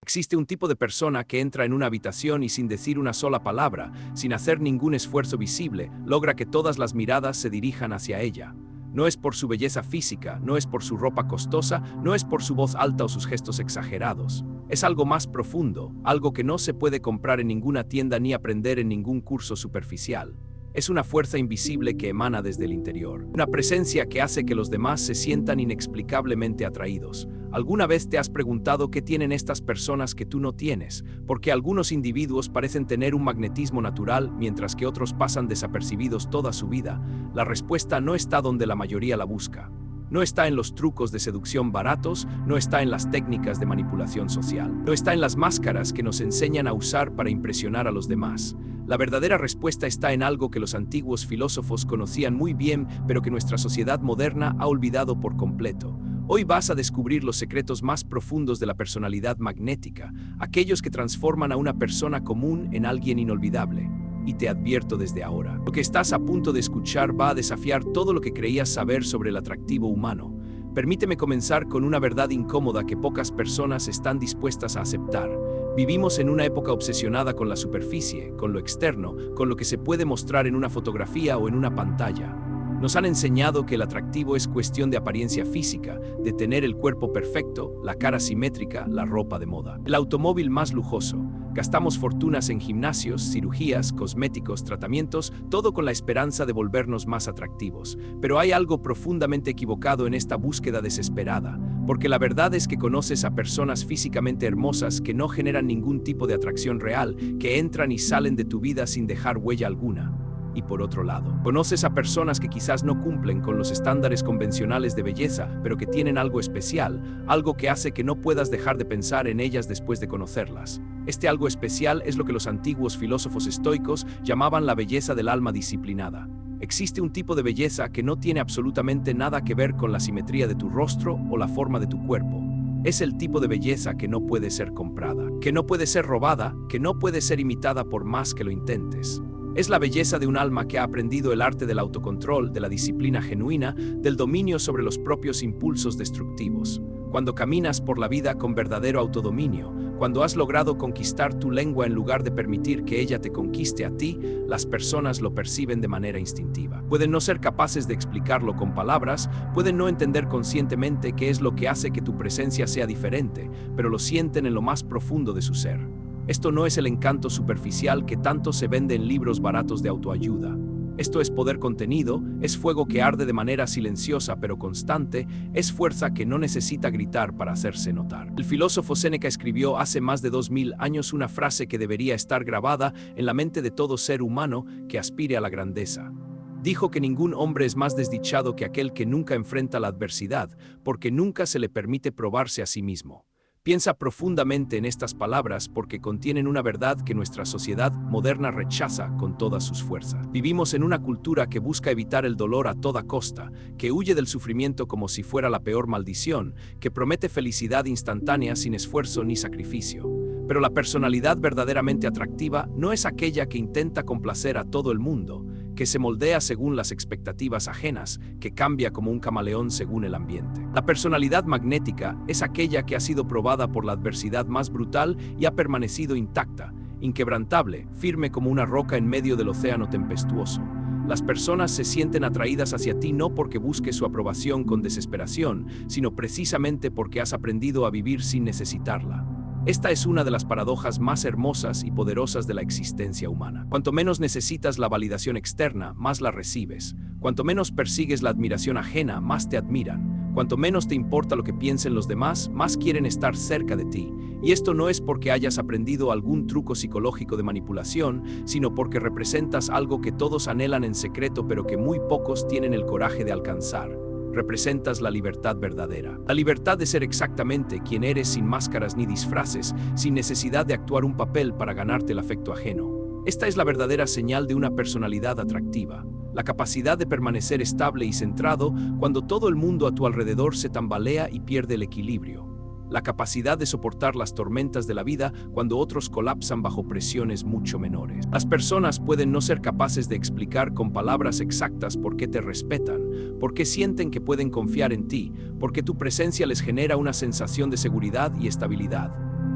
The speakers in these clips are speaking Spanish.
Existe un tipo de persona que entra en una habitación y sin decir una sola palabra, sin hacer ningún esfuerzo visible, logra que todas las miradas se dirijan hacia ella. No es por su belleza física, no es por su ropa costosa, no es por su voz alta o sus gestos exagerados. Es algo más profundo, algo que no se puede comprar en ninguna tienda ni aprender en ningún curso superficial. Es una fuerza invisible que emana desde el interior, una presencia que hace que los demás se sientan inexplicablemente atraídos. ¿Alguna vez te has preguntado qué tienen estas personas que tú no tienes? ¿Por qué algunos individuos parecen tener un magnetismo natural mientras que otros pasan desapercibidos toda su vida? La respuesta no está donde la mayoría la busca. No está en los trucos de seducción baratos, no está en las técnicas de manipulación social, no está en las máscaras que nos enseñan a usar para impresionar a los demás. La verdadera respuesta está en algo que los antiguos filósofos conocían muy bien, pero que nuestra sociedad moderna ha olvidado por completo. Hoy vas a descubrir los secretos más profundos de la personalidad magnética, aquellos que transforman a una persona común en alguien inolvidable. Y te advierto desde ahora, lo que estás a punto de escuchar va a desafiar todo lo que creías saber sobre el atractivo humano. Permíteme comenzar con una verdad incómoda que pocas personas están dispuestas a aceptar. Vivimos en una época obsesionada con la superficie, con lo externo, con lo que se puede mostrar en una fotografía o en una pantalla. Nos han enseñado que el atractivo es cuestión de apariencia física, de tener el cuerpo perfecto, la cara simétrica, la ropa de moda, el automóvil más lujoso. Gastamos fortunas en gimnasios, cirugías, cosméticos, tratamientos, todo con la esperanza de volvernos más atractivos. Pero hay algo profundamente equivocado en esta búsqueda desesperada, porque la verdad es que conoces a personas físicamente hermosas que no generan ningún tipo de atracción real, que entran y salen de tu vida sin dejar huella alguna. Y por otro lado, conoces a personas que quizás no cumplen con los estándares convencionales de belleza, pero que tienen algo especial, algo que hace que no puedas dejar de pensar en ellas después de conocerlas. Este algo especial es lo que los antiguos filósofos estoicos llamaban la belleza del alma disciplinada. Existe un tipo de belleza que no tiene absolutamente nada que ver con la simetría de tu rostro o la forma de tu cuerpo. Es el tipo de belleza que no puede ser comprada, que no puede ser robada, que no puede ser imitada por más que lo intentes. Es la belleza de un alma que ha aprendido el arte del autocontrol, de la disciplina genuina, del dominio sobre los propios impulsos destructivos. Cuando caminas por la vida con verdadero autodominio, cuando has logrado conquistar tu lengua en lugar de permitir que ella te conquiste a ti, las personas lo perciben de manera instintiva. Pueden no ser capaces de explicarlo con palabras, pueden no entender conscientemente qué es lo que hace que tu presencia sea diferente, pero lo sienten en lo más profundo de su ser. Esto no es el encanto superficial que tanto se vende en libros baratos de autoayuda. Esto es poder contenido, es fuego que arde de manera silenciosa pero constante, es fuerza que no necesita gritar para hacerse notar. El filósofo Séneca escribió hace más de 2000 años una frase que debería estar grabada en la mente de todo ser humano que aspire a la grandeza. Dijo que ningún hombre es más desdichado que aquel que nunca enfrenta la adversidad, porque nunca se le permite probarse a sí mismo. Piensa profundamente en estas palabras porque contienen una verdad que nuestra sociedad moderna rechaza con todas sus fuerzas. Vivimos en una cultura que busca evitar el dolor a toda costa, que huye del sufrimiento como si fuera la peor maldición, que promete felicidad instantánea sin esfuerzo ni sacrificio. Pero la personalidad verdaderamente atractiva no es aquella que intenta complacer a todo el mundo, que se moldea según las expectativas ajenas, que cambia como un camaleón según el ambiente. La personalidad magnética es aquella que ha sido probada por la adversidad más brutal y ha permanecido intacta, inquebrantable, firme como una roca en medio del océano tempestuoso. Las personas se sienten atraídas hacia ti no porque busques su aprobación con desesperación, sino precisamente porque has aprendido a vivir sin necesitarla. Esta es una de las paradojas más hermosas y poderosas de la existencia humana. Cuanto menos necesitas la validación externa, más la recibes. Cuanto menos persigues la admiración ajena, más te admiran. Cuanto menos te importa lo que piensen los demás, más quieren estar cerca de ti. Y esto no es porque hayas aprendido algún truco psicológico de manipulación, sino porque representas algo que todos anhelan en secreto pero que muy pocos tienen el coraje de alcanzar. Representas la libertad verdadera. La libertad de ser exactamente quien eres sin máscaras ni disfraces, sin necesidad de actuar un papel para ganarte el afecto ajeno. Esta es la verdadera señal de una personalidad atractiva. La capacidad de permanecer estable y centrado cuando todo el mundo a tu alrededor se tambalea y pierde el equilibrio. La capacidad de soportar las tormentas de la vida cuando otros colapsan bajo presiones mucho menores. Las personas pueden no ser capaces de explicar con palabras exactas por qué te respetan, por qué sienten que pueden confiar en ti, por qué tu presencia les genera una sensación de seguridad y estabilidad.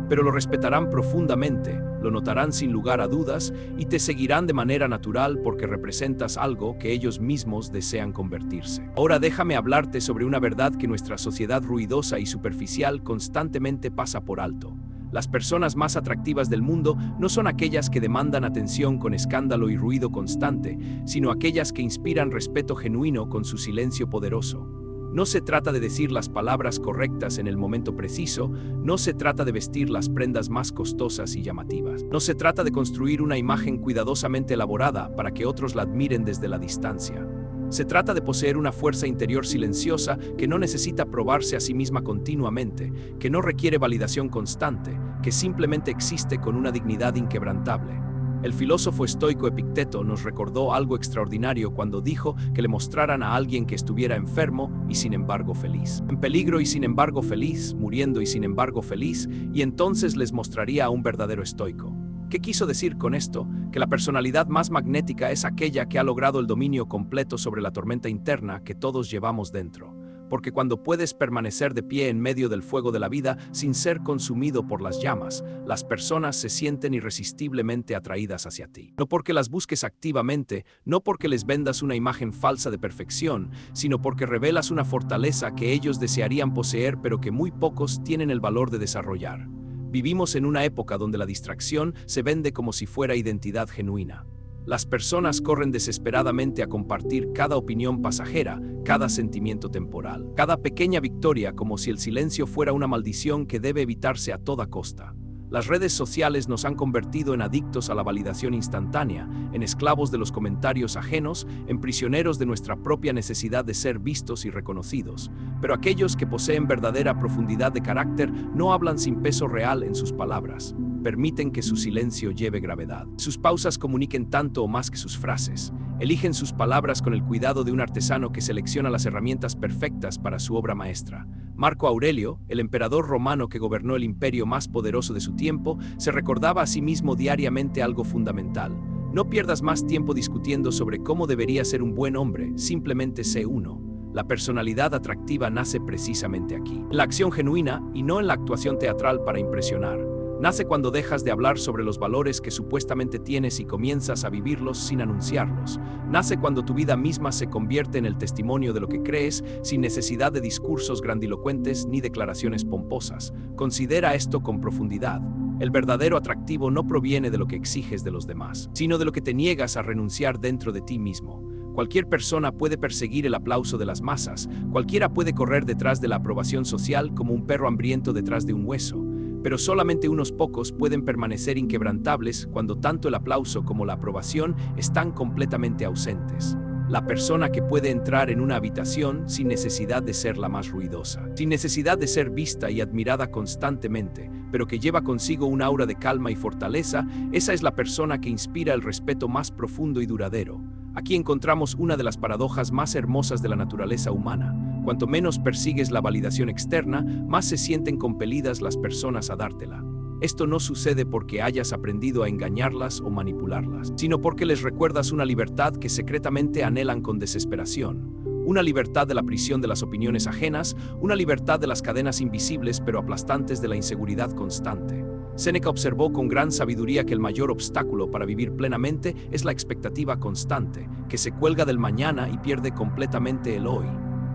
pero lo respetarán profundamente, lo notarán sin lugar a dudas y te seguirán de manera natural porque representas algo que ellos mismos desean convertirse. Ahora déjame hablarte sobre una verdad que nuestra sociedad ruidosa y superficial constantemente pasa por alto. Las personas más atractivas del mundo no son aquellas que demandan atención con escándalo y ruido constante, sino aquellas que inspiran respeto genuino con su silencio poderoso. No se trata de decir las palabras correctas en el momento preciso, no se trata de vestir las prendas más costosas y llamativas. No se trata de construir una imagen cuidadosamente elaborada para que otros la admiren desde la distancia. Se trata de poseer una fuerza interior silenciosa que no necesita probarse a sí misma continuamente, que no requiere validación constante, que simplemente existe con una dignidad inquebrantable. El filósofo estoico Epicteto nos recordó algo extraordinario cuando dijo que le mostraran a alguien que estuviera enfermo y sin embargo feliz, en peligro y sin embargo feliz, muriendo y sin embargo feliz, y entonces les mostraría a un verdadero estoico. ¿Qué quiso decir con esto? Que la personalidad más magnética es aquella que ha logrado el dominio completo sobre la tormenta interna que todos llevamos dentro. Porque cuando puedes permanecer de pie en medio del fuego de la vida sin ser consumido por las llamas, las personas se sienten irresistiblemente atraídas hacia ti. No porque las busques activamente, no porque les vendas una imagen falsa de perfección, sino porque revelas una fortaleza que ellos desearían poseer pero que muy pocos tienen el valor de desarrollar. Vivimos en una época donde la distracción se vende como si fuera identidad genuina. Las personas corren desesperadamente a compartir cada opinión pasajera, cada sentimiento temporal, cada pequeña victoria como si el silencio fuera una maldición que debe evitarse a toda costa. Las redes sociales nos han convertido en adictos a la validación instantánea, en esclavos de los comentarios ajenos, en prisioneros de nuestra propia necesidad de ser vistos y reconocidos. Pero aquellos que poseen verdadera profundidad de carácter no hablan sin peso real en sus palabras. Permiten que su silencio lleve gravedad. Sus pausas comuniquen tanto o más que sus frases. Eligen sus palabras con el cuidado de un artesano que selecciona las herramientas perfectas para su obra maestra. Marco Aurelio, el emperador romano que gobernó el imperio más poderoso de su tiempo, se recordaba a sí mismo diariamente algo fundamental. No pierdas más tiempo discutiendo sobre cómo debería ser un buen hombre, simplemente sé uno. La personalidad atractiva nace precisamente aquí, en la acción genuina y no en la actuación teatral para impresionar. Nace cuando dejas de hablar sobre los valores que supuestamente tienes y comienzas a vivirlos sin anunciarlos. Nace cuando tu vida misma se convierte en el testimonio de lo que crees, sin necesidad de discursos grandilocuentes ni declaraciones pomposas. Considera esto con profundidad. El verdadero atractivo no proviene de lo que exiges de los demás, sino de lo que te niegas a renunciar dentro de ti mismo. Cualquier persona puede perseguir el aplauso de las masas, cualquiera puede correr detrás de la aprobación social como un perro hambriento detrás de un hueso. Pero solamente unos pocos pueden permanecer inquebrantables cuando tanto el aplauso como la aprobación están completamente ausentes. La persona que puede entrar en una habitación sin necesidad de ser la más ruidosa, sin necesidad de ser vista y admirada constantemente, pero que lleva consigo un aura de calma y fortaleza, esa es la persona que inspira el respeto más profundo y duradero. Aquí encontramos una de las paradojas más hermosas de la naturaleza humana. Cuanto menos persigues la validación externa, más se sienten compelidas las personas a dártela. Esto no sucede porque hayas aprendido a engañarlas o manipularlas, sino porque les recuerdas una libertad que secretamente anhelan con desesperación. Una libertad de la prisión de las opiniones ajenas, una libertad de las cadenas invisibles pero aplastantes de la inseguridad constante. Séneca observó con gran sabiduría que el mayor obstáculo para vivir plenamente es la expectativa constante, que se cuelga del mañana y pierde completamente el hoy.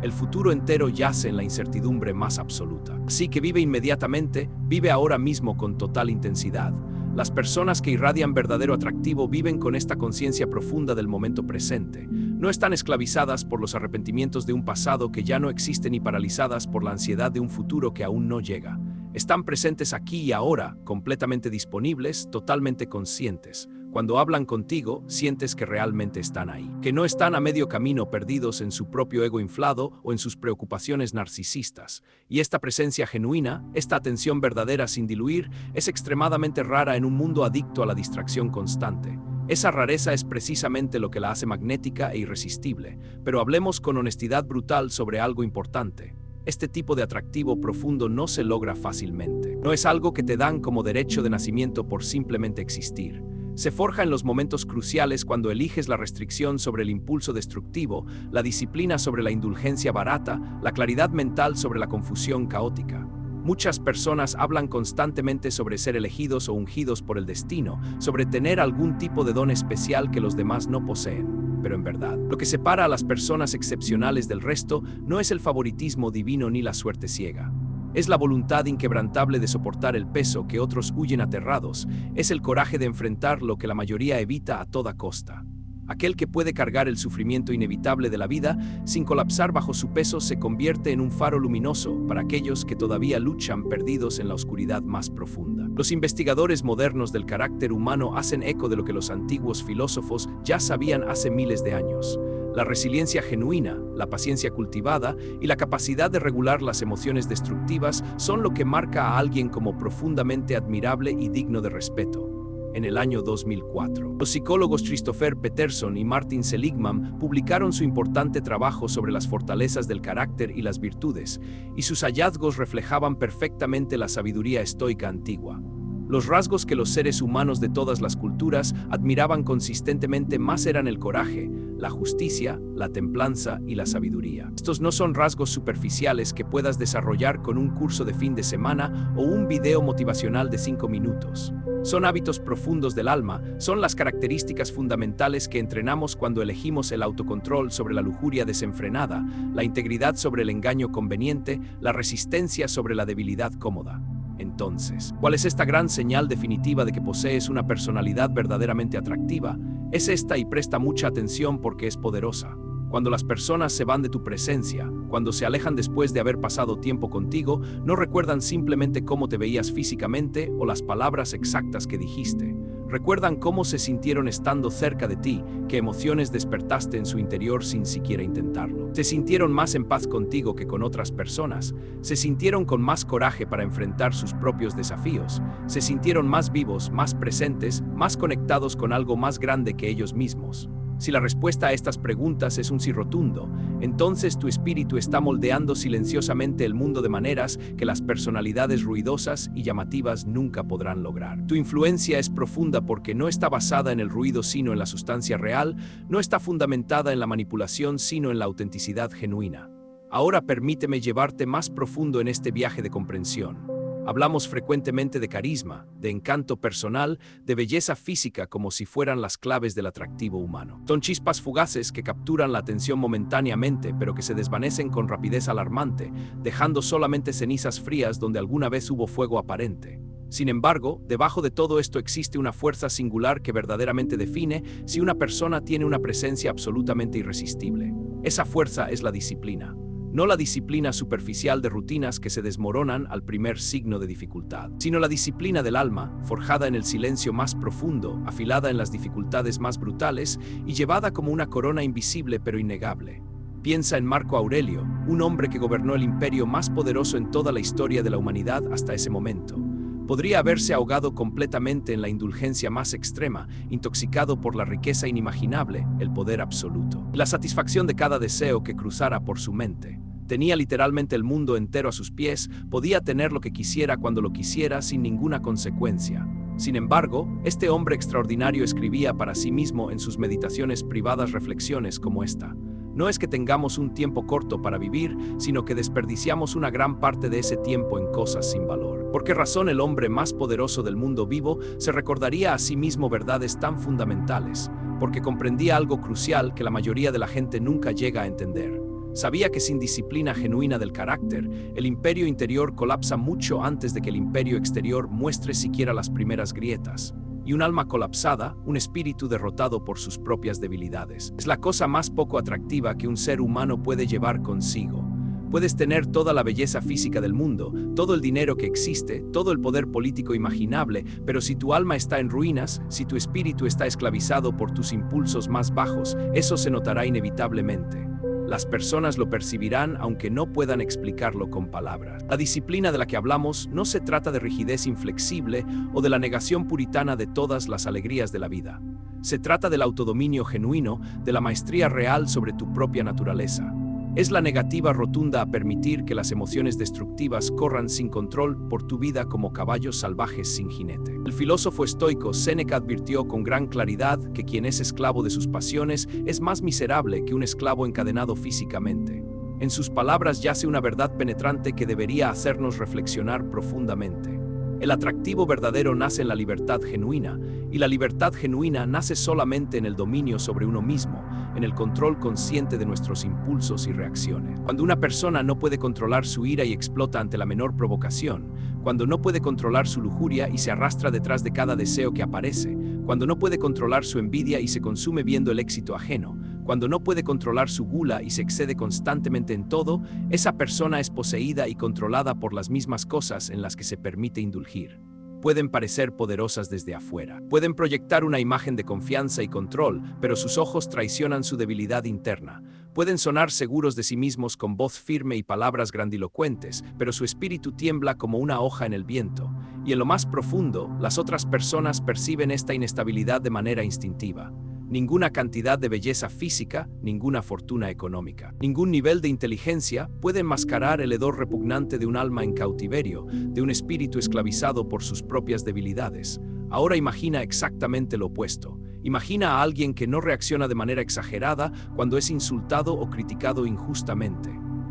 El futuro entero yace en la incertidumbre más absoluta. Así que vive inmediatamente, vive ahora mismo con total intensidad. Las personas que irradian verdadero atractivo viven con esta conciencia profunda del momento presente. No están esclavizadas por los arrepentimientos de un pasado que ya no existe ni paralizadas por la ansiedad de un futuro que aún no llega. Están presentes aquí y ahora, completamente disponibles, totalmente conscientes. Cuando hablan contigo, sientes que realmente están ahí, que no están a medio camino perdidos en su propio ego inflado o en sus preocupaciones narcisistas. Y esta presencia genuina, esta atención verdadera sin diluir, es extremadamente rara en un mundo adicto a la distracción constante. Esa rareza es precisamente lo que la hace magnética e irresistible, pero hablemos con honestidad brutal sobre algo importante. Este tipo de atractivo profundo no se logra fácilmente. No es algo que te dan como derecho de nacimiento por simplemente existir. Se forja en los momentos cruciales cuando eliges la restricción sobre el impulso destructivo, la disciplina sobre la indulgencia barata, la claridad mental sobre la confusión caótica. Muchas personas hablan constantemente sobre ser elegidos o ungidos por el destino, sobre tener algún tipo de don especial que los demás no poseen. Pero en verdad, lo que separa a las personas excepcionales del resto no es el favoritismo divino ni la suerte ciega. Es la voluntad inquebrantable de soportar el peso que otros huyen aterrados, es el coraje de enfrentar lo que la mayoría evita a toda costa. Aquel que puede cargar el sufrimiento inevitable de la vida sin colapsar bajo su peso se convierte en un faro luminoso para aquellos que todavía luchan perdidos en la oscuridad más profunda. Los investigadores modernos del carácter humano hacen eco de lo que los antiguos filósofos ya sabían hace miles de años. La resiliencia genuina, la paciencia cultivada y la capacidad de regular las emociones destructivas son lo que marca a alguien como profundamente admirable y digno de respeto. En el año 2004, los psicólogos Christopher Peterson y Martin Seligman publicaron su importante trabajo sobre las fortalezas del carácter y las virtudes, y sus hallazgos reflejaban perfectamente la sabiduría estoica antigua. Los rasgos que los seres humanos de todas las culturas admiraban consistentemente más eran el coraje, la justicia, la templanza y la sabiduría. Estos no son rasgos superficiales que puedas desarrollar con un curso de fin de semana o un video motivacional de 5 minutos. Son hábitos profundos del alma, son las características fundamentales que entrenamos cuando elegimos el autocontrol sobre la lujuria desenfrenada, la integridad sobre el engaño conveniente, la resistencia sobre la debilidad cómoda. Entonces, ¿cuál es esta gran señal definitiva de que posees una personalidad verdaderamente atractiva? Es esta, y presta mucha atención porque es poderosa. Cuando las personas se van de tu presencia, cuando se alejan después de haber pasado tiempo contigo, no recuerdan simplemente cómo te veías físicamente o las palabras exactas que dijiste. Recuerdan cómo se sintieron estando cerca de ti, qué emociones despertaste en su interior sin siquiera intentarlo. Se sintieron más en paz contigo que con otras personas, se sintieron con más coraje para enfrentar sus propios desafíos, se sintieron más vivos, más presentes, más conectados con algo más grande que ellos mismos. Si la respuesta a estas preguntas es un sí rotundo, entonces tu espíritu está moldeando silenciosamente el mundo de maneras que las personalidades ruidosas y llamativas nunca podrán lograr. Tu influencia es profunda porque no está basada en el ruido sino en la sustancia real, no está fundamentada en la manipulación sino en la autenticidad genuina. Ahora permíteme llevarte más profundo en este viaje de comprensión. Hablamos frecuentemente de carisma, de encanto personal, de belleza física como si fueran las claves del atractivo humano. Son chispas fugaces que capturan la atención momentáneamente, pero que se desvanecen con rapidez alarmante, dejando solamente cenizas frías donde alguna vez hubo fuego aparente. Sin embargo, debajo de todo esto existe una fuerza singular que verdaderamente define si una persona tiene una presencia absolutamente irresistible. Esa fuerza es la disciplina. No la disciplina superficial de rutinas que se desmoronan al primer signo de dificultad, sino la disciplina del alma, forjada en el silencio más profundo, afilada en las dificultades más brutales y llevada como una corona invisible pero innegable. Piensa en Marco Aurelio, un hombre que gobernó el imperio más poderoso en toda la historia de la humanidad hasta ese momento. Podría haberse ahogado completamente en la indulgencia más extrema, intoxicado por la riqueza inimaginable, el poder absoluto, la satisfacción de cada deseo que cruzara por su mente. Tenía literalmente el mundo entero a sus pies, podía tener lo que quisiera cuando lo quisiera sin ninguna consecuencia. Sin embargo, este hombre extraordinario escribía para sí mismo en sus meditaciones privadas reflexiones como esta: no es que tengamos un tiempo corto para vivir, sino que desperdiciamos una gran parte de ese tiempo en cosas sin valor. ¿Por qué razón el hombre más poderoso del mundo vivo se recordaría a sí mismo verdades tan fundamentales? Porque comprendía algo crucial que la mayoría de la gente nunca llega a entender. Sabía que sin disciplina genuina del carácter, el imperio interior colapsa mucho antes de que el imperio exterior muestre siquiera las primeras grietas. Y un alma colapsada, un espíritu derrotado por sus propias debilidades, es la cosa más poco atractiva que un ser humano puede llevar consigo. Puedes tener toda la belleza física del mundo, todo el dinero que existe, todo el poder político imaginable, pero si tu alma está en ruinas, si tu espíritu está esclavizado por tus impulsos más bajos, eso se notará inevitablemente. Las personas lo percibirán aunque no puedan explicarlo con palabras. La disciplina de la que hablamos no se trata de rigidez inflexible o de la negación puritana de todas las alegrías de la vida. Se trata del autodominio genuino, de la maestría real sobre tu propia naturaleza. Es la negativa rotunda a permitir que las emociones destructivas corran sin control por tu vida como caballos salvajes sin jinete. El filósofo estoico Séneca advirtió con gran claridad que quien es esclavo de sus pasiones es más miserable que un esclavo encadenado físicamente. En sus palabras yace una verdad penetrante que debería hacernos reflexionar profundamente. El atractivo verdadero nace en la libertad genuina, y la libertad genuina nace solamente en el dominio sobre uno mismo, en el control consciente de nuestros impulsos y reacciones. Cuando una persona no puede controlar su ira y explota ante la menor provocación, cuando no puede controlar su lujuria y se arrastra detrás de cada deseo que aparece, cuando no puede controlar su envidia y se consume viendo el éxito ajeno, cuando no puede controlar su gula y se excede constantemente en todo, esa persona es poseída y controlada por las mismas cosas en las que se permite indulgir. Pueden parecer poderosas desde afuera. Pueden proyectar una imagen de confianza y control, pero sus ojos traicionan su debilidad interna. Pueden sonar seguros de sí mismos con voz firme y palabras grandilocuentes, pero su espíritu tiembla como una hoja en el viento. Y en lo más profundo, las otras personas perciben esta inestabilidad de manera instintiva. Ninguna cantidad de belleza física, ninguna fortuna económica, ningún nivel de inteligencia puede enmascarar el hedor repugnante de un alma en cautiverio, de un espíritu esclavizado por sus propias debilidades. Ahora imagina exactamente lo opuesto. Imagina a alguien que no reacciona de manera exagerada cuando es insultado o criticado injustamente.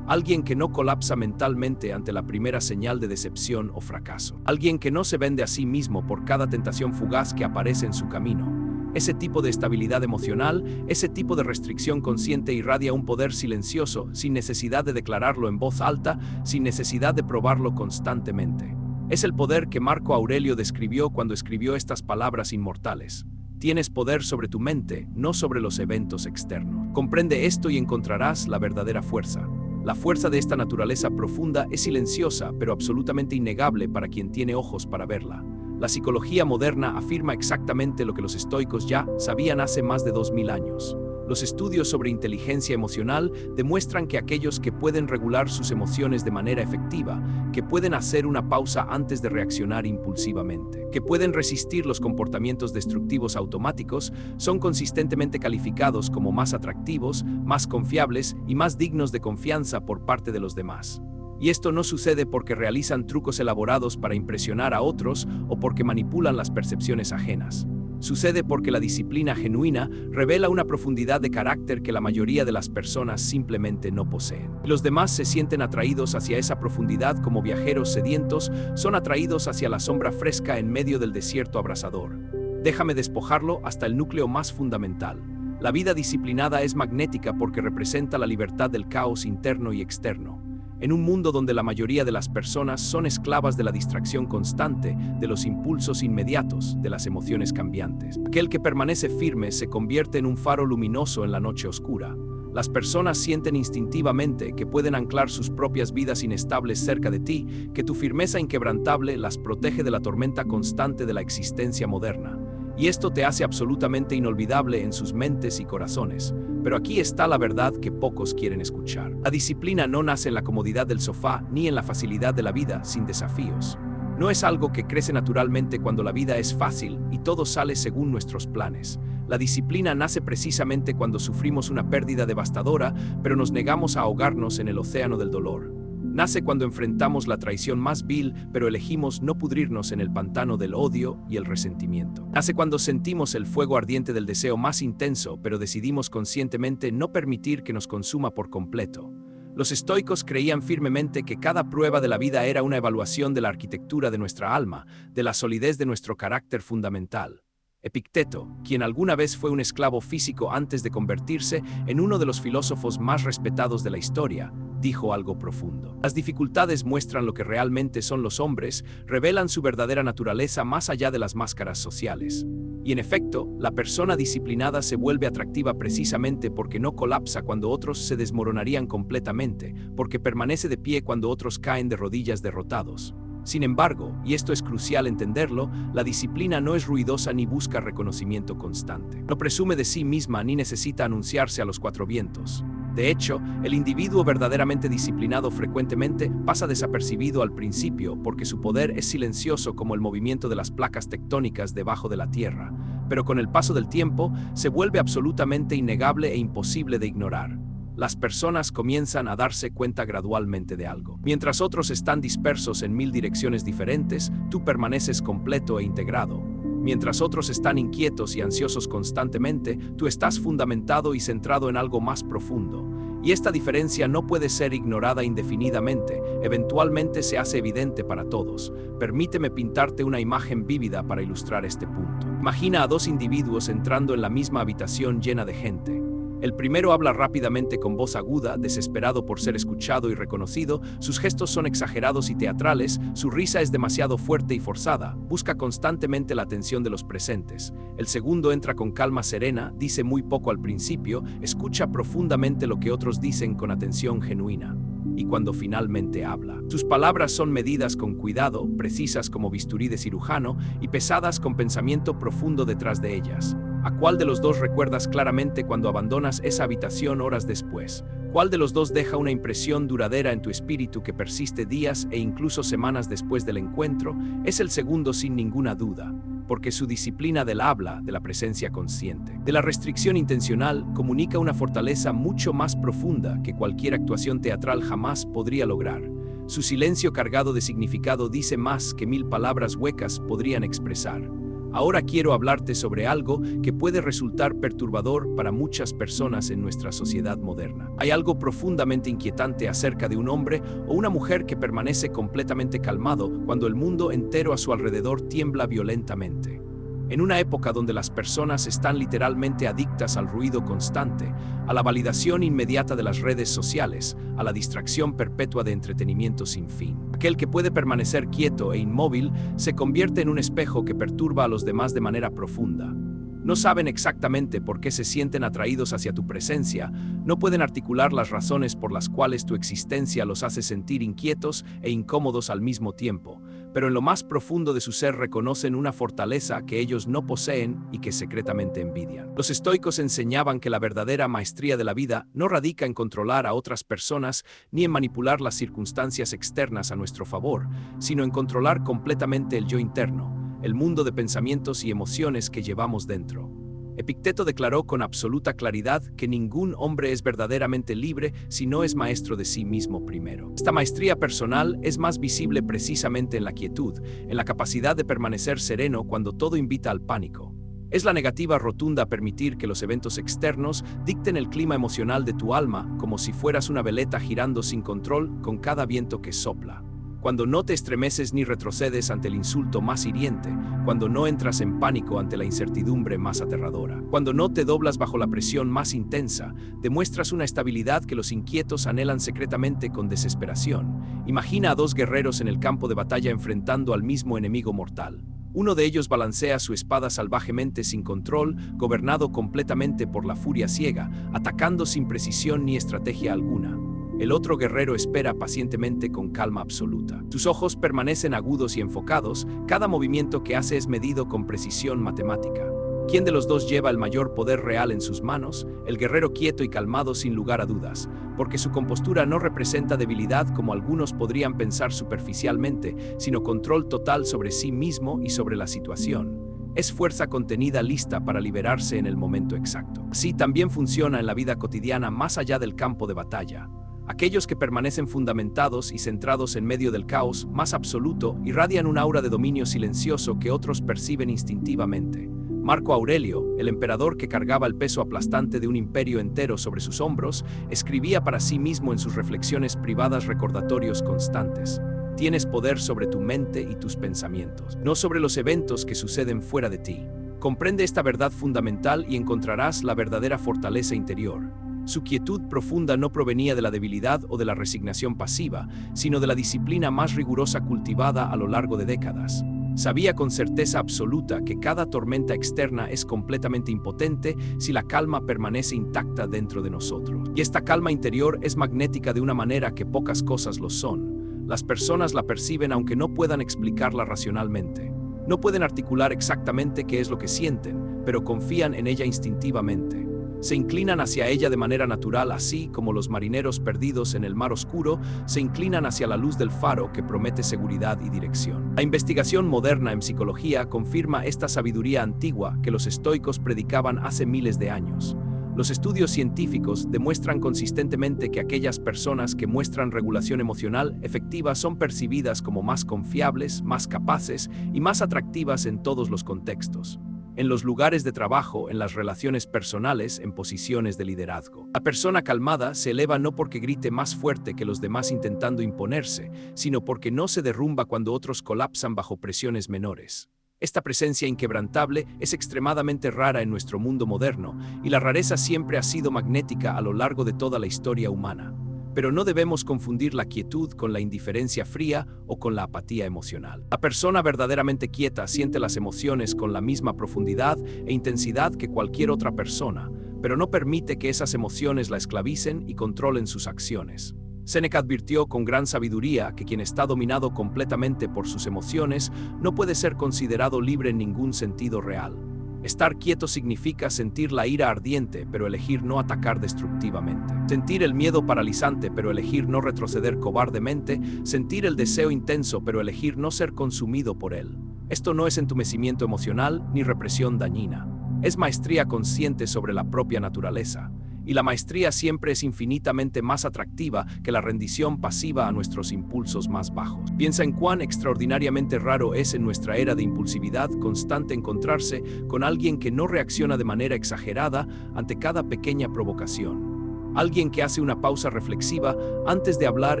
Alguien que no colapsa mentalmente ante la primera señal de decepción o fracaso. Alguien que no se vende a sí mismo por cada tentación fugaz que aparece en su camino. Ese tipo de estabilidad emocional, ese tipo de restricción consciente irradia un poder silencioso, sin necesidad de declararlo en voz alta, sin necesidad de probarlo constantemente. Es el poder que Marco Aurelio describió cuando escribió estas palabras inmortales. Tienes poder sobre tu mente, no sobre los eventos externos. Comprende esto y encontrarás la verdadera fuerza. La fuerza de esta naturaleza profunda es silenciosa, pero absolutamente innegable para quien tiene ojos para verla. La psicología moderna afirma exactamente lo que los estoicos ya sabían hace más de 2000 años. Los estudios sobre inteligencia emocional demuestran que aquellos que pueden regular sus emociones de manera efectiva, que pueden hacer una pausa antes de reaccionar impulsivamente, que pueden resistir los comportamientos destructivos automáticos, son consistentemente calificados como más atractivos, más confiables y más dignos de confianza por parte de los demás. Y esto no sucede porque realizan trucos elaborados para impresionar a otros o porque manipulan las percepciones ajenas. Sucede porque la disciplina genuina revela una profundidad de carácter que la mayoría de las personas simplemente no poseen. Los demás se sienten atraídos hacia esa profundidad como viajeros sedientos son atraídos hacia la sombra fresca en medio del desierto abrasador. Déjame despojarlo hasta el núcleo más fundamental. La vida disciplinada es magnética porque representa la libertad del caos interno y externo. En un mundo donde la mayoría de las personas son esclavas de la distracción constante, de los impulsos inmediatos, de las emociones cambiantes. Aquel que permanece firme se convierte en un faro luminoso en la noche oscura. Las personas sienten instintivamente que pueden anclar sus propias vidas inestables cerca de ti, que tu firmeza inquebrantable las protege de la tormenta constante de la existencia moderna. Y esto te hace absolutamente inolvidable en sus mentes y corazones. Pero aquí está la verdad que pocos quieren escuchar. La disciplina no nace en la comodidad del sofá ni en la facilidad de la vida sin desafíos. No es algo que crece naturalmente cuando la vida es fácil y todo sale según nuestros planes. La disciplina nace precisamente cuando sufrimos una pérdida devastadora, pero nos negamos a ahogarnos en el océano del dolor. Nace cuando enfrentamos la traición más vil, pero elegimos no pudrirnos en el pantano del odio y el resentimiento. Nace cuando sentimos el fuego ardiente del deseo más intenso, pero decidimos conscientemente no permitir que nos consuma por completo. Los estoicos creían firmemente que cada prueba de la vida era una evaluación de la arquitectura de nuestra alma, de la solidez de nuestro carácter fundamental. Epicteto, quien alguna vez fue un esclavo físico antes de convertirse en uno de los filósofos más respetados de la historia, dijo algo profundo. Las dificultades muestran lo que realmente son los hombres, revelan su verdadera naturaleza más allá de las máscaras sociales. Y en efecto, la persona disciplinada se vuelve atractiva precisamente porque no colapsa cuando otros se desmoronarían completamente, porque permanece de pie cuando otros caen de rodillas derrotados. Sin embargo, y esto es crucial entenderlo, la disciplina no es ruidosa ni busca reconocimiento constante. No presume de sí misma ni necesita anunciarse a los cuatro vientos. De hecho, el individuo verdaderamente disciplinado frecuentemente pasa desapercibido al principio porque su poder es silencioso como el movimiento de las placas tectónicas debajo de la tierra, pero con el paso del tiempo se vuelve absolutamente innegable e imposible de ignorar. Las personas comienzan a darse cuenta gradualmente de algo. Mientras otros están dispersos en 1000 direcciones diferentes, tú permaneces completo e integrado. Mientras otros están inquietos y ansiosos constantemente, tú estás fundamentado y centrado en algo más profundo. Y esta diferencia no puede ser ignorada indefinidamente, eventualmente se hace evidente para todos. Permíteme pintarte una imagen vívida para ilustrar este punto. Imagina a dos individuos entrando en la misma habitación llena de gente. El primero habla rápidamente con voz aguda, desesperado por ser escuchado y reconocido, sus gestos son exagerados y teatrales, su risa es demasiado fuerte y forzada, busca constantemente la atención de los presentes. El segundo entra con calma serena, dice muy poco al principio, escucha profundamente lo que otros dicen con atención genuina. Y cuando finalmente habla, sus palabras son medidas con cuidado, precisas como bisturí de cirujano y pesadas con pensamiento profundo detrás de ellas. ¿A cuál de los dos recuerdas claramente cuando abandonas esa habitación horas después? ¿Cuál de los dos deja una impresión duradera en tu espíritu que persiste días e incluso semanas después del encuentro? Es el segundo sin ninguna duda, porque su disciplina del habla, de la presencia consciente, de la restricción intencional, comunica una fortaleza mucho más profunda que cualquier actuación teatral jamás podría lograr. Su silencio cargado de significado dice más que 1000 palabras huecas podrían expresar. Ahora quiero hablarte sobre algo que puede resultar perturbador para muchas personas en nuestra sociedad moderna. Hay algo profundamente inquietante acerca de un hombre o una mujer que permanece completamente calmado cuando el mundo entero a su alrededor tiembla violentamente. En una época donde las personas están literalmente adictas al ruido constante, a la validación inmediata de las redes sociales, a la distracción perpetua de entretenimiento sin fin. Aquel que puede permanecer quieto e inmóvil se convierte en un espejo que perturba a los demás de manera profunda. No saben exactamente por qué se sienten atraídos hacia tu presencia, no pueden articular las razones por las cuales tu existencia los hace sentir inquietos e incómodos al mismo tiempo, pero en lo más profundo de su ser reconocen una fortaleza que ellos no poseen y que secretamente envidian. Los estoicos enseñaban que la verdadera maestría de la vida no radica en controlar a otras personas ni en manipular las circunstancias externas a nuestro favor, sino en controlar completamente el yo interno, el mundo de pensamientos y emociones que llevamos dentro. Epicteto declaró con absoluta claridad que ningún hombre es verdaderamente libre si no es maestro de sí mismo primero. Esta maestría personal es más visible precisamente en la quietud, en la capacidad de permanecer sereno cuando todo invita al pánico. Es la negativa rotunda a permitir que los eventos externos dicten el clima emocional de tu alma como si fueras una veleta girando sin control con cada viento que sopla. Cuando no te estremeces ni retrocedes ante el insulto más hiriente, cuando no entras en pánico ante la incertidumbre más aterradora, cuando no te doblas bajo la presión más intensa, demuestras una estabilidad que los inquietos anhelan secretamente con desesperación. Imagina a dos guerreros en el campo de batalla enfrentando al mismo enemigo mortal. Uno de ellos balancea su espada salvajemente sin control, gobernado completamente por la furia ciega, atacando sin precisión ni estrategia alguna. El otro guerrero espera pacientemente con calma absoluta. Sus ojos permanecen agudos y enfocados, cada movimiento que hace es medido con precisión matemática. ¿Quién de los dos lleva el mayor poder real en sus manos? El guerrero quieto y calmado sin lugar a dudas, porque su compostura no representa debilidad como algunos podrían pensar superficialmente, sino control total sobre sí mismo y sobre la situación. Es fuerza contenida lista para liberarse en el momento exacto. Así también funciona en la vida cotidiana más allá del campo de batalla. Aquellos que permanecen fundamentados y centrados en medio del caos más absoluto irradian un aura de dominio silencioso que otros perciben instintivamente. Marco Aurelio, el emperador que cargaba el peso aplastante de un imperio entero sobre sus hombros, escribía para sí mismo en sus reflexiones privadas recordatorios constantes: tienes poder sobre tu mente y tus pensamientos, no sobre los eventos que suceden fuera de ti. Comprende esta verdad fundamental y encontrarás la verdadera fortaleza interior. Su quietud profunda no provenía de la debilidad o de la resignación pasiva, sino de la disciplina más rigurosa cultivada a lo largo de décadas. Sabía con certeza absoluta que cada tormenta externa es completamente impotente si la calma permanece intacta dentro de nosotros. Y esta calma interior es magnética de una manera que pocas cosas lo son. Las personas la perciben aunque no puedan explicarla racionalmente. No pueden articular exactamente qué es lo que sienten, pero confían en ella instintivamente. Se inclinan hacia ella de manera natural, así como los marineros perdidos en el mar oscuro se inclinan hacia la luz del faro que promete seguridad y dirección. La investigación moderna en psicología confirma esta sabiduría antigua que los estoicos predicaban hace miles de años. Los estudios científicos demuestran consistentemente que aquellas personas que muestran regulación emocional efectiva son percibidas como más confiables, más capaces y más atractivas en todos los contextos. en los lugares de trabajo, en las relaciones personales, en posiciones de liderazgo. La persona calmada se eleva no porque grite más fuerte que los demás intentando imponerse, sino porque no se derrumba cuando otros colapsan bajo presiones menores. Esta presencia inquebrantable es extremadamente rara en nuestro mundo moderno, y la rareza siempre ha sido magnética a lo largo de toda la historia humana. Pero no debemos confundir la quietud con la indiferencia fría o con la apatía emocional. La persona verdaderamente quieta siente las emociones con la misma profundidad e intensidad que cualquier otra persona, pero no permite que esas emociones la esclavicen y controlen sus acciones. Séneca advirtió con gran sabiduría que quien está dominado completamente por sus emociones no puede ser considerado libre en ningún sentido real. Estar quieto significa sentir la ira ardiente, pero elegir no atacar destructivamente. Sentir el miedo paralizante, pero elegir no retroceder cobardemente. Sentir el deseo intenso, pero elegir no ser consumido por él. Esto no es entumecimiento emocional ni represión dañina. Es maestría consciente sobre la propia naturaleza. Y la maestría siempre es infinitamente más atractiva que la rendición pasiva a nuestros impulsos más bajos. Piensa en cuán extraordinariamente raro es en nuestra era de impulsividad constante encontrarse con alguien que no reacciona de manera exagerada ante cada pequeña provocación. Alguien que hace una pausa reflexiva antes de hablar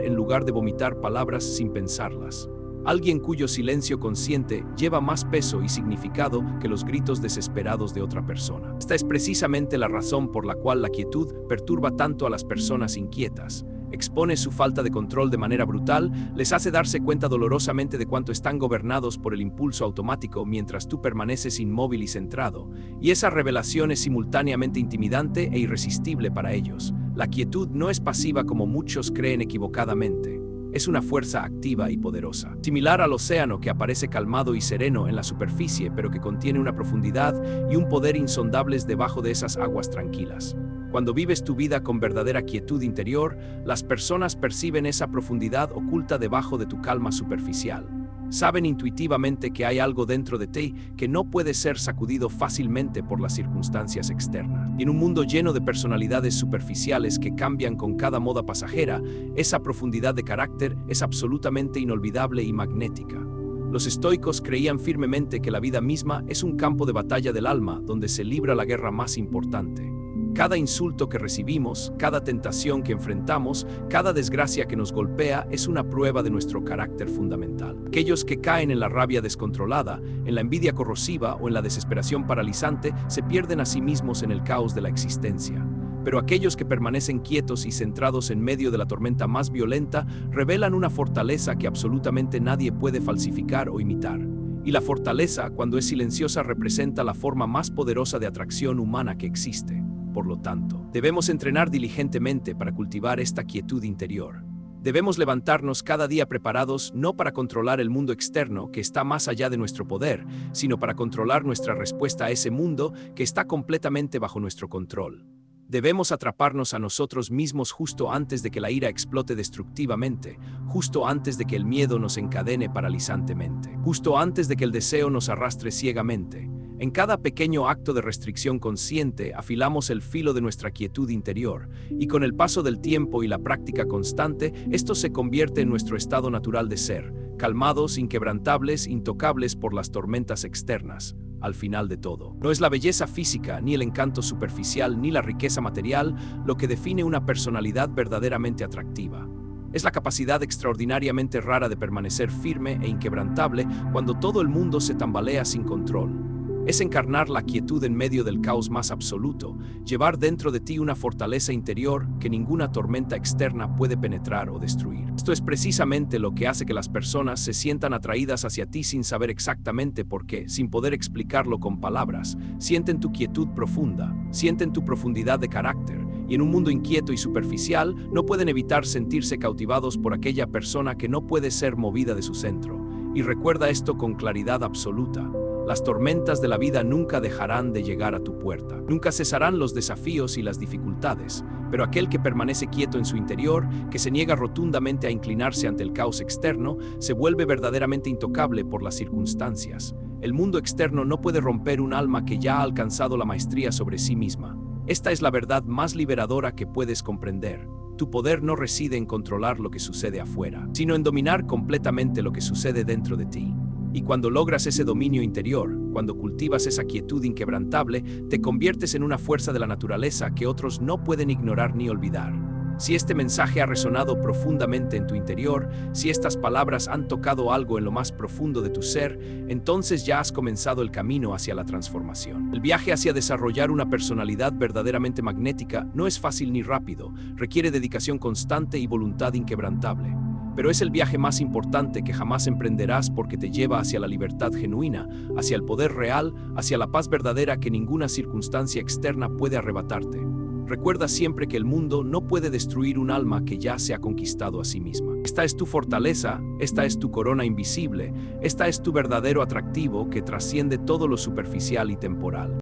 en lugar de vomitar palabras sin pensarlas. Alguien cuyo silencio consciente lleva más peso y significado que los gritos desesperados de otra persona. Esta es precisamente la razón por la cual la quietud perturba tanto a las personas inquietas. Expone su falta de control de manera brutal, les hace darse cuenta dolorosamente de cuánto están gobernados por el impulso automático mientras tú permaneces inmóvil y centrado. Y esa revelación es simultáneamente intimidante e irresistible para ellos. La quietud no es pasiva como muchos creen equivocadamente. Es una fuerza activa y poderosa, similar al océano que aparece calmado y sereno en la superficie, pero que contiene una profundidad y un poder insondables debajo de esas aguas tranquilas. Cuando vives tu vida con verdadera quietud interior, las personas perciben esa profundidad oculta debajo de tu calma superficial. Saben intuitivamente que hay algo dentro de ti que no puede ser sacudido fácilmente por las circunstancias externas. Y en un mundo lleno de personalidades superficiales que cambian con cada moda pasajera, esa profundidad de carácter es absolutamente inolvidable y magnética. Los estoicos creían firmemente que la vida misma es un campo de batalla del alma donde se libra la guerra más importante. Cada insulto que recibimos, cada tentación que enfrentamos, cada desgracia que nos golpea es una prueba de nuestro carácter fundamental. Aquellos que caen en la rabia descontrolada, en la envidia corrosiva o en la desesperación paralizante se pierden a sí mismos en el caos de la existencia. Pero aquellos que permanecen quietos y centrados en medio de la tormenta más violenta revelan una fortaleza que absolutamente nadie puede falsificar o imitar. Y la fortaleza, cuando es silenciosa, representa la forma más poderosa de atracción humana que existe. Por lo tanto, debemos entrenar diligentemente para cultivar esta quietud interior. Debemos levantarnos cada día preparados no para controlar el mundo externo que está más allá de nuestro poder, sino para controlar nuestra respuesta a ese mundo que está completamente bajo nuestro control. Debemos atraparnos a nosotros mismos justo antes de que la ira explote destructivamente, justo antes de que el miedo nos encadene paralizantemente, justo antes de que el deseo nos arrastre ciegamente. En cada pequeño acto de restricción consciente afilamos el filo de nuestra quietud interior, y con el paso del tiempo y la práctica constante, esto se convierte en nuestro estado natural de ser, calmados, inquebrantables, intocables por las tormentas externas. Al final de todo, no es la belleza física, ni el encanto superficial, ni la riqueza material lo que define una personalidad verdaderamente atractiva. Es la capacidad extraordinariamente rara de permanecer firme e inquebrantable cuando todo el mundo se tambalea sin control. Es encarnar la quietud en medio del caos más absoluto, llevar dentro de ti una fortaleza interior que ninguna tormenta externa puede penetrar o destruir. Esto es precisamente lo que hace que las personas se sientan atraídas hacia ti sin saber exactamente por qué, sin poder explicarlo con palabras. Sienten tu quietud profunda, sienten tu profundidad de carácter, y en un mundo inquieto y superficial no pueden evitar sentirse cautivados por aquella persona que no puede ser movida de su centro. Y recuerda esto con claridad absoluta. Las tormentas de la vida nunca dejarán de llegar a tu puerta. Nunca cesarán los desafíos y las dificultades, pero aquel que permanece quieto en su interior, que se niega rotundamente a inclinarse ante el caos externo, se vuelve verdaderamente intocable por las circunstancias. El mundo externo no puede romper un alma que ya ha alcanzado la maestría sobre sí misma. Esta es la verdad más liberadora que puedes comprender. Tu poder no reside en controlar lo que sucede afuera, sino en dominar completamente lo que sucede dentro de ti. Y cuando logras ese dominio interior, cuando cultivas esa quietud inquebrantable, te conviertes en una fuerza de la naturaleza que otros no pueden ignorar ni olvidar. Si este mensaje ha resonado profundamente en tu interior, si estas palabras han tocado algo en lo más profundo de tu ser, entonces ya has comenzado el camino hacia la transformación. El viaje hacia desarrollar una personalidad verdaderamente magnética no es fácil ni rápido, requiere dedicación constante y voluntad inquebrantable. Pero es el viaje más importante que jamás emprenderás porque te lleva hacia la libertad genuina, hacia el poder real, hacia la paz verdadera que ninguna circunstancia externa puede arrebatarte. Recuerda siempre que el mundo no puede destruir un alma que ya se ha conquistado a sí misma. Esta es tu fortaleza, esta es tu corona invisible, esta es tu verdadero atractivo que trasciende todo lo superficial y temporal.